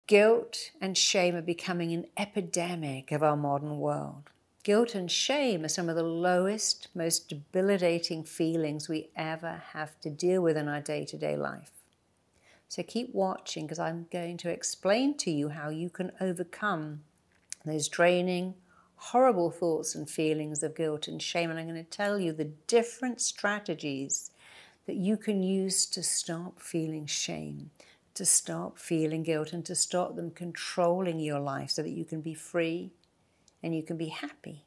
Guilt and shame are becoming an epidemic of our modern world. Guilt and shame are some of the lowest, most debilitating feelings we ever have to deal with in our day-to-day life. So keep watching, because I'm going to explain to you how you can overcome those draining, horrible thoughts and feelings of guilt and shame. And I'm going to tell you the different strategies that you can use to stop feeling shame, to stop feeling guilt, and to stop them controlling your life so that you can be free and you can be happy.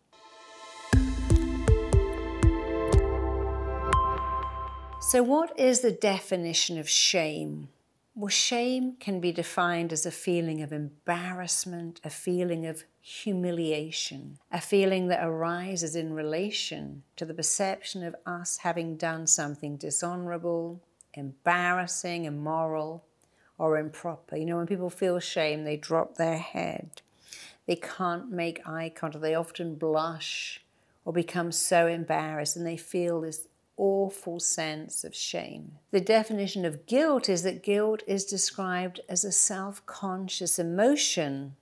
So what is the definition of shame? Well, shame can be defined as a feeling of embarrassment, a feeling of humiliation, a feeling that arises in relation to the perception of us having done something dishonorable, embarrassing, immoral, or improper. You know, when people feel shame, they drop their head. They can't make eye contact. They often blush or become so embarrassed, and they feel this awful sense of shame. The definition of guilt is that guilt is described as a self-conscious emotion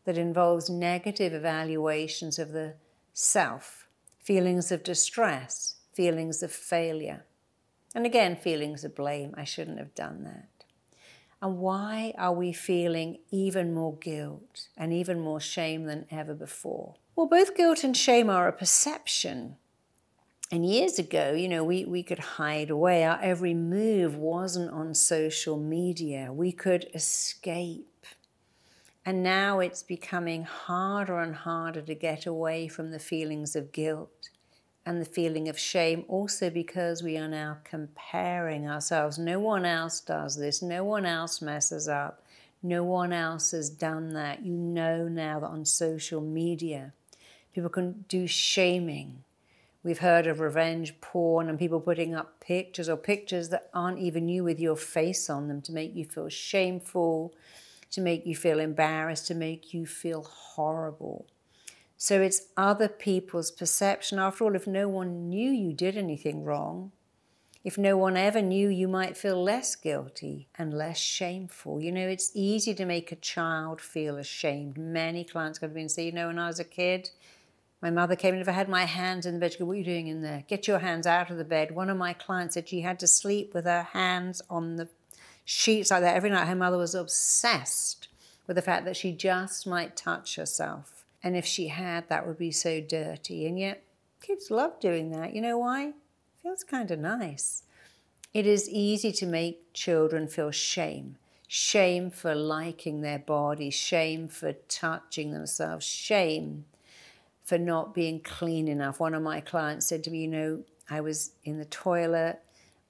that involves negative evaluations of the self, feelings of distress, feelings of failure, and again, feelings of blame. I shouldn't have done that. And why are we feeling even more guilt and even more shame than ever before? Well, both guilt and shame are a perception. And years ago, you know, we could hide away. Our every move wasn't on social media. We could escape. And now it's becoming harder and harder to get away from the feelings of guilt and the feeling of shame, also because we are now comparing ourselves. No one else does this. No one else messes up. No one else has done that. You know now that on social media, people can do shaming. We've heard of revenge porn and people putting up pictures or pictures that aren't even you with your face on them to make you feel shameful, to make you feel embarrassed, to make you feel horrible. So it's other people's perception. After all, if no one knew you did anything wrong, if no one ever knew, you might feel less guilty and less shameful. You know, it's easy to make a child feel ashamed. Many clients come to me and say, you know, when I was a kid, my mother came in, if I had my hands in the bed, she goes, what are you doing in there? Get your hands out of the bed. One of my clients said she had to sleep with her hands on the sheets like that every night. Her mother was obsessed with the fact that she just might touch herself. And if she had, that would be so dirty. And yet, kids love doing that. You know why? It feels kind of nice. It is easy to make children feel shame. Shame for liking their body. Shame for touching themselves. Shame for not being clean enough. One of my clients said to me, you know, I was in the toilet.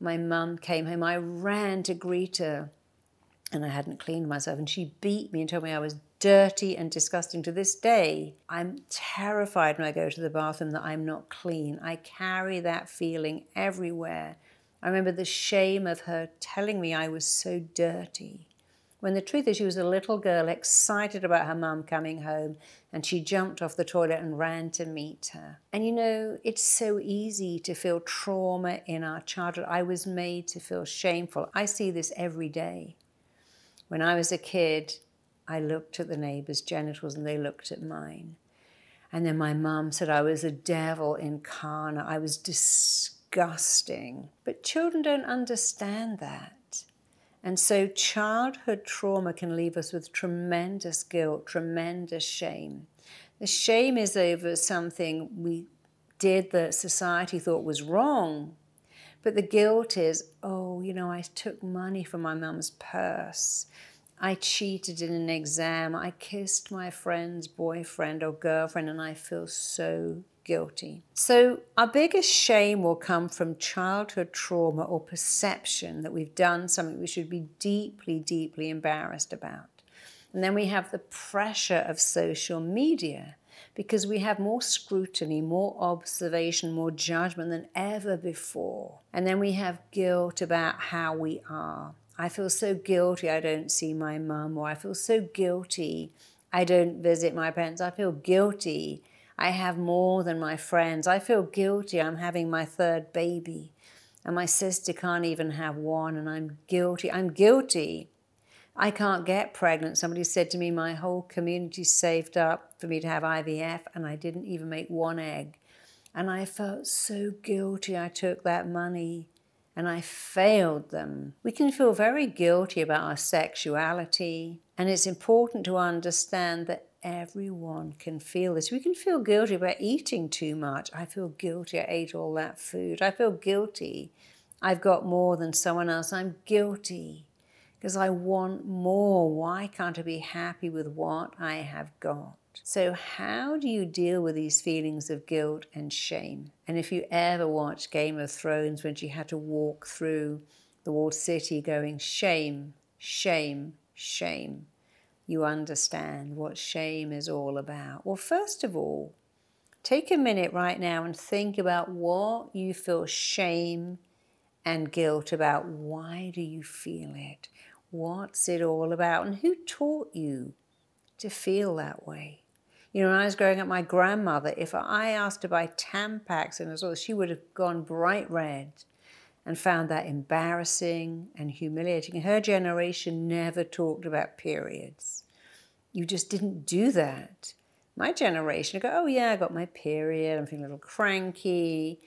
My mum came home. I ran to greet her. And I hadn't cleaned myself. And she beat me and told me I was dirty and disgusting. To this day, I'm terrified when I go to the bathroom that I'm not clean. I carry that feeling everywhere. I remember the shame of her telling me I was so dirty, when the truth is she was a little girl excited about her mum coming home, and she jumped off the toilet and ran to meet her. And you know, it's so easy to feel trauma in our childhood. I was made to feel shameful. I see this every day. When I was a kid, I looked at the neighbors' genitals and they looked at mine. And then my mum said I was a devil incarnate. I was disgusting. But children don't understand that. And so childhood trauma can leave us with tremendous guilt, tremendous shame. The shame is over something we did that society thought was wrong. But the guilt is, oh, you know, I took money from my mum's purse. I cheated in an exam. I kissed my friend's boyfriend or girlfriend, and I feel so guilty. So our biggest shame will come from childhood trauma or perception that we've done something we should be deeply, deeply embarrassed about. And then we have the pressure of social media, because we have more scrutiny, more observation, more judgment than ever before. And then we have guilt about how we are. I feel so guilty I don't see my mum, or I feel so guilty I don't visit my parents. I feel guilty I have more than my friends. I feel guilty I'm having my third baby, and my sister can't even have one, and I'm guilty. I'm guilty I can't get pregnant. Somebody said to me, my whole community saved up for me to have IVF and I didn't even make one egg. And I felt so guilty I took that money and I failed them. We can feel very guilty about our sexuality, and it's important to understand that everyone can feel this. We can feel guilty about eating too much. I feel guilty I ate all that food. I feel guilty I've got more than someone else. I'm guilty because I want more. Why can't I be happy with what I have got? So how do you deal with these feelings of guilt and shame? And if you ever watched Game of Thrones when she had to walk through the walled city going, shame, shame, shame, you understand what shame is all about. Well, first of all, take a minute right now and think about what you feel shame and guilt about. Why do you feel it? What's it all about? And who taught you to feel that way? You know, when I was growing up, my grandmother, if I asked to buy Tampax in a store, she would have gone bright red and found that embarrassing and humiliating. Her generation never talked about periods. You just didn't do that. My generation would go, oh yeah, I got my period, I'm feeling a little cranky.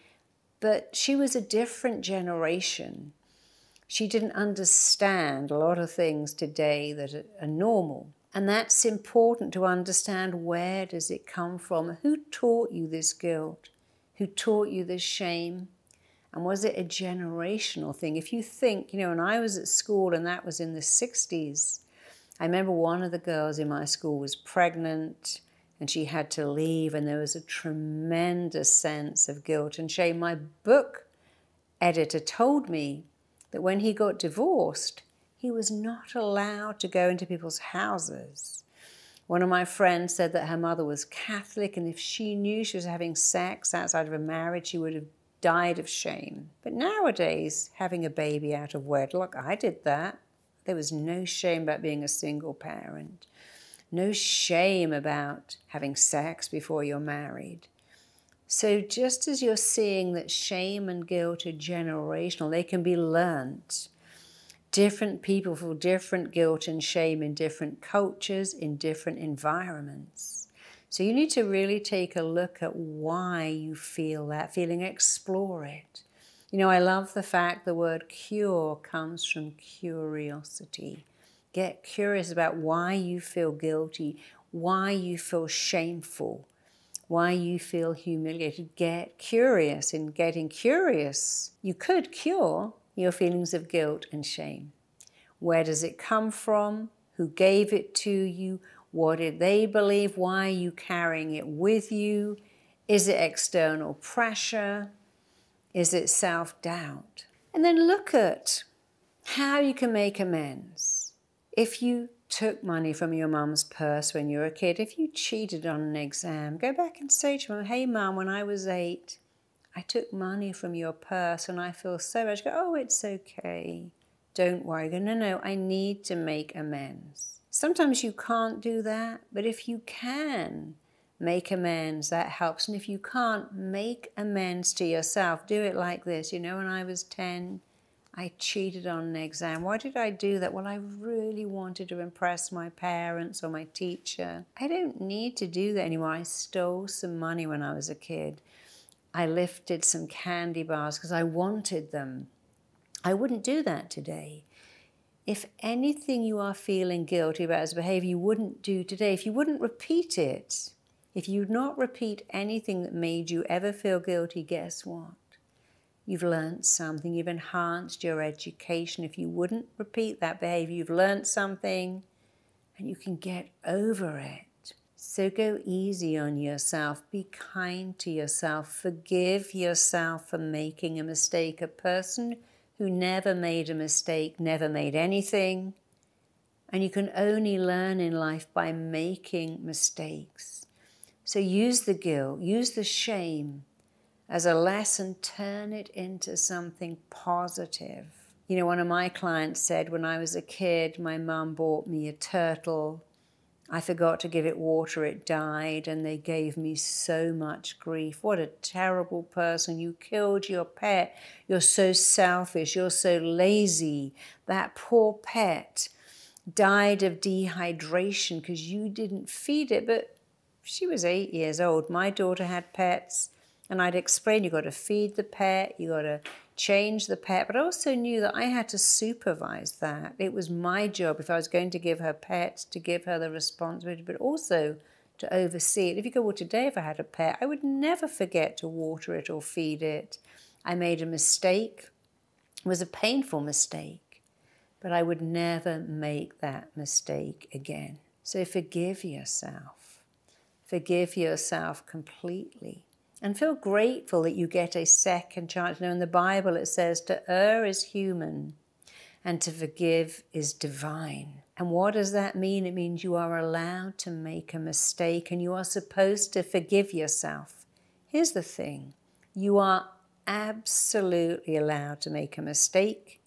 But she was a different generation. She didn't understand a lot of things today that are normal. And that's important to understand. Where does it come from? Who taught you this guilt? Who taught you this shame? And was it a generational thing? If you think, you know, when I was at school, and that was in the 60s, I remember one of the girls in my school was pregnant and she had to leave, and there was a tremendous sense of guilt and shame. My book editor told me that when he got divorced, he was not allowed to go into people's houses. One of my friends said that her mother was Catholic, and if she knew she was having sex outside of a marriage, she would have died of shame. But nowadays, having a baby out of wedlock, I did that. There was no shame about being a single parent. No shame about having sex before you're married. So just as you're seeing that shame and guilt are generational, they can be learnt. Different people feel different guilt and shame in different cultures, in different environments. So you need to really take a look at why you feel that feeling, explore it. You know, I love the fact the word cure comes from curiosity. Get curious about why you feel guilty, why you feel shameful, why you feel humiliated. Get curious. In getting curious, you could cure your feelings of guilt and shame. Where does it come from? Who gave it to you? What did they believe? Why are you carrying it with you? Is it external pressure? Is it self-doubt? And then look at how you can make amends. If you took money from your mum's purse when you were a kid, if you cheated on an exam, go back and say to mum, hey mum, when I was 8, I took money from your purse and I feel so bad. Go, oh, it's okay. Don't worry. Go, no, I need to make amends. Sometimes you can't do that, but if you can make amends, that helps. And if you can't, make amends to yourself. Do it like this. You know, when I was 10, I cheated on an exam. Why did I do that? Well, I really wanted to impress my parents or my teacher. I don't need to do that anymore. I stole some money when I was a kid. I lifted some candy bars because I wanted them. I wouldn't do that today. If anything you are feeling guilty about as a behavior you wouldn't do today, if you wouldn't repeat it, if you would not repeat anything that made you ever feel guilty, guess what? You've learned something. You've enhanced your education. If you wouldn't repeat that behavior, you've learned something and you can get over it. So go easy on yourself. Be kind to yourself. Forgive yourself for making a mistake. A person who never made a mistake never made anything. And you can only learn in life by making mistakes. So use the guilt, use the shame as a lesson, turn it into something positive. You know, one of my clients said, when I was a kid, my mum bought me a turtle. I forgot to give it water, it died, and they gave me so much grief. What a terrible person. You killed your pet. You're so selfish. You're so lazy. That poor pet. died of dehydration because you didn't feed it. But she was 8 years old. My daughter had pets, and I'd explain, you got to feed the pet, you got to change the pet. But I also knew that I had to supervise that. It was my job, if I was going to give her pets, to give her the responsibility, but also to oversee it. If you go, well, today if I had a pet, I would never forget to water it or feed it. I made a mistake. It was a painful mistake, but I would never make that mistake again. So forgive yourself. Forgive yourself completely. And feel grateful that you get a second chance. You know, in the Bible it says to err is human and to forgive is divine. And what does that mean? It means you are allowed to make a mistake and you are supposed to forgive yourself. Here's the thing. You are absolutely allowed to make a mistake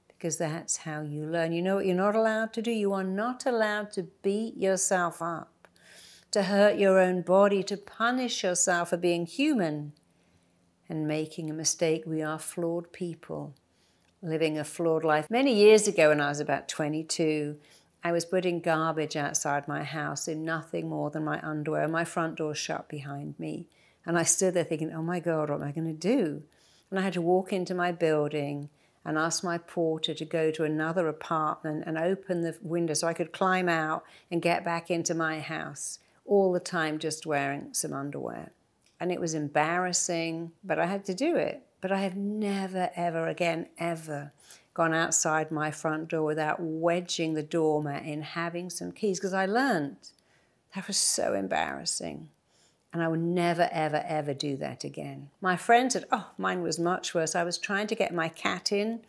because that's how you learn. You know what you're not allowed to do? You are not allowed to beat yourself up, to hurt your own body, to punish yourself for being human and making a mistake. We are flawed people living a flawed life. Many years ago when I was about 22, I was putting garbage outside my house in nothing more than my underwear. My front door shut behind me. And I stood there thinking, oh my God, what am I going to do? And I had to walk into my building and ask my porter to go to another apartment and open the window so I could climb out and get back into my house, all the time just wearing some underwear. And it was embarrassing, but I had to do it. But I have never, ever again, ever gone outside my front door without wedging the doormat in, having some keys, because I learned that was so embarrassing. And I would never, ever, ever do that again. My friend said, oh, mine was much worse. I was trying to get my cat in.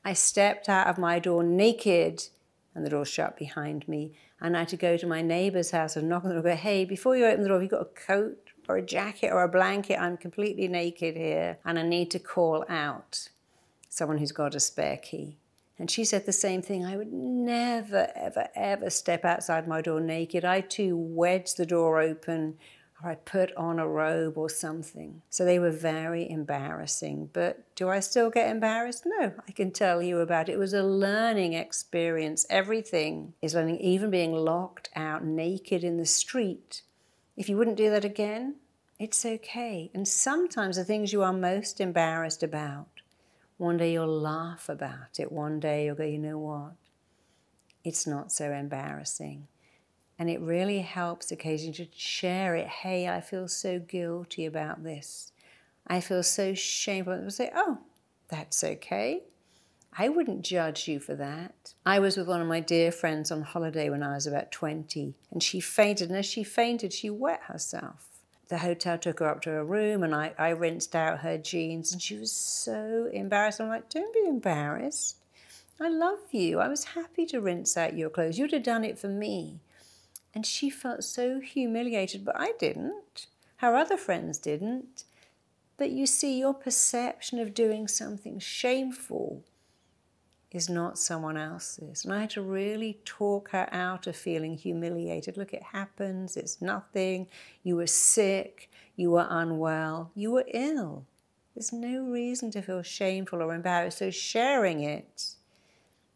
I stepped out of my door naked, and the door shut behind me. And I had to go to my neighbor's house and knock on the door and go, hey, before you open the door, have you got a coat or a jacket or a blanket? I'm completely naked here, and I need to call out someone who's got a spare key. And she said the same thing. I would never, ever, ever step outside my door naked. I too wedged the door open, or I put on a robe or something. So they were very embarrassing. But do I still get embarrassed? No, I can tell you about it. It was a learning experience. Everything is learning, even being locked out naked in the street. If you wouldn't do that again, it's okay. And sometimes the things you are most embarrassed about, one day you'll laugh about it. One day you'll go, you know what? It's not so embarrassing. And it really helps occasionally to share it. Hey, I feel so guilty about this. I feel so shameful. And say, oh, that's okay. I wouldn't judge you for that. I was with one of my dear friends on holiday when I was about 20, and she fainted. And as she fainted, she wet herself. The hotel took her up to her room, and I rinsed out her jeans, and she was so embarrassed. I'm like, don't be embarrassed. I love you. I was happy to rinse out your clothes. You'd have done it for me. And she felt so humiliated, but I didn't. Her other friends didn't. But you see, your perception of doing something shameful is not someone else's. And I had to really talk her out of feeling humiliated. Look, it happens. It's nothing. You were sick. You were unwell. You were ill. There's no reason to feel shameful or embarrassed. So sharing it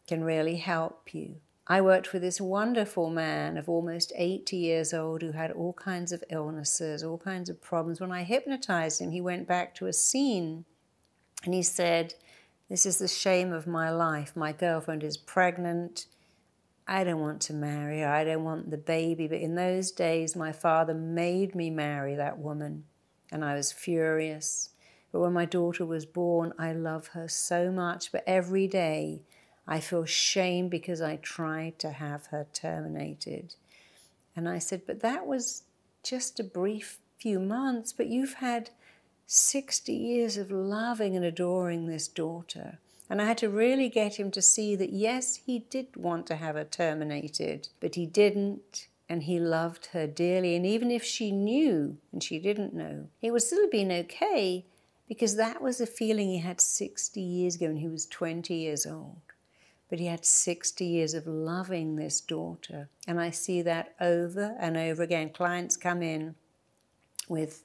can really help you. I worked with this wonderful man of almost 80 years old who had all kinds of illnesses, all kinds of problems. When I hypnotized him, he went back to a scene and he said, this is the shame of my life. My girlfriend is pregnant. I don't want to marry her. I don't want the baby. But in those days, my father made me marry that woman, and I was furious. But when my daughter was born, I love her so much. But every day, I feel shame because I tried to have her terminated. And I said, but that was just a brief few months, but you've had 60 years of loving and adoring this daughter. And I had to really get him to see that, yes, he did want to have her terminated, but he didn't, and he loved her dearly. And even if she knew and she didn't know, it would still have been okay, because that was a feeling he had 60 years ago when he was 20 years old. But he had 60 years of loving this daughter. And I see that over and over again. Clients come in with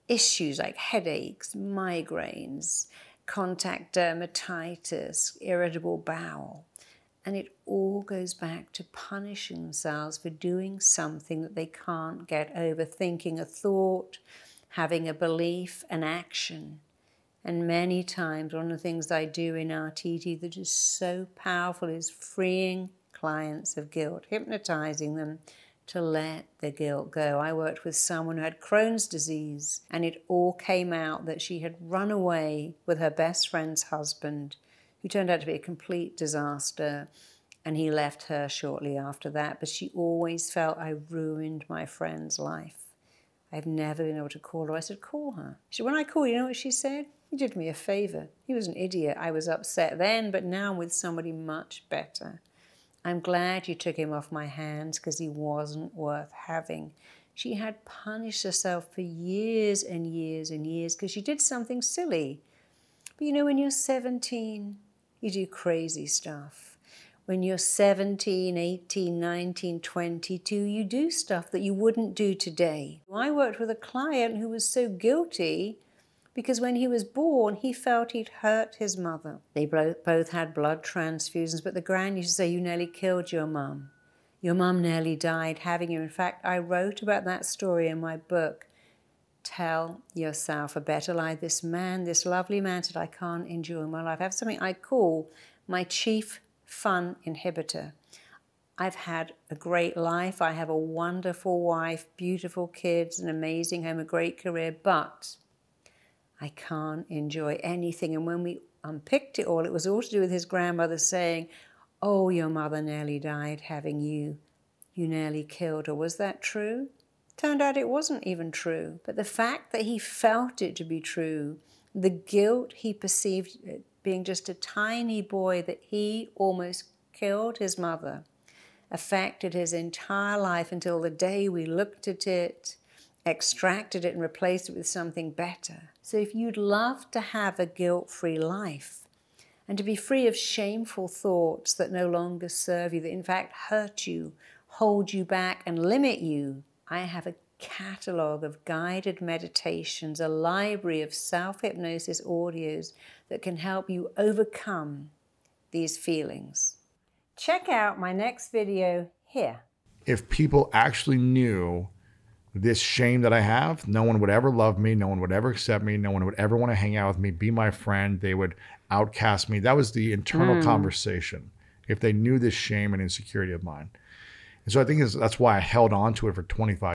issues like headaches, migraines, contact dermatitis, irritable bowel. And it all goes back to punishing themselves for doing something that they can't get over, thinking a thought, having a belief, an action. And many times, one of the things I do in RTT that is so powerful is freeing clients of guilt, hypnotizing them to let the guilt go. I worked with someone who had Crohn's disease, and it all came out that she had run away with her best friend's husband, who turned out to be a complete disaster, and he left her shortly after that. But she always felt, I ruined my friend's life. I've never been able to call her. I said, call her. She said, when I call you know what she said? You did me a favor. He was an idiot. I was upset then, but now I'm with somebody much better. I'm glad you took him off my hands because he wasn't worth having. She had punished herself for years and years and years because she did something silly. But you know, when you're 17, you do crazy stuff. When you're 17, 18, 19, 22, you do stuff that you wouldn't do today. I worked with a client who was so guilty because when he was born, he felt he'd hurt his mother. They both had blood transfusions, but the gran used to say, you nearly killed your mum. Your mum nearly died having you. In fact, I wrote about that story in my book, Tell Yourself a Better Lie. This man, this lovely man said, I can't endure my life. I have something I call my chief fun inhibitor. I've had a great life. I have a wonderful wife, beautiful kids, an amazing home, a great career, but I can't enjoy anything. And when we unpicked it all, it was all to do with his grandmother saying, oh, your mother nearly died having you. You nearly killed her. Was that true? Turned out it wasn't even true. But the fact that he felt it to be true, the guilt he perceived being just a tiny boy that he almost killed his mother, affected his entire life until the day we looked at it, extracted it and replaced it with something better. So if you'd love to have a guilt-free life and to be free of shameful thoughts that no longer serve you, that in fact hurt you, hold you back and limit you, I have a catalog of guided meditations, a library of self-hypnosis audios that can help you overcome these feelings. Check out my next video here. If people actually knew this shame that I have, no one would ever love me, no one would ever accept me, no one would ever want to hang out with me, be my friend, they would outcast me. That was the internal conversation, if they knew this shame and insecurity of mine. And so I think that's why I held on to it for 25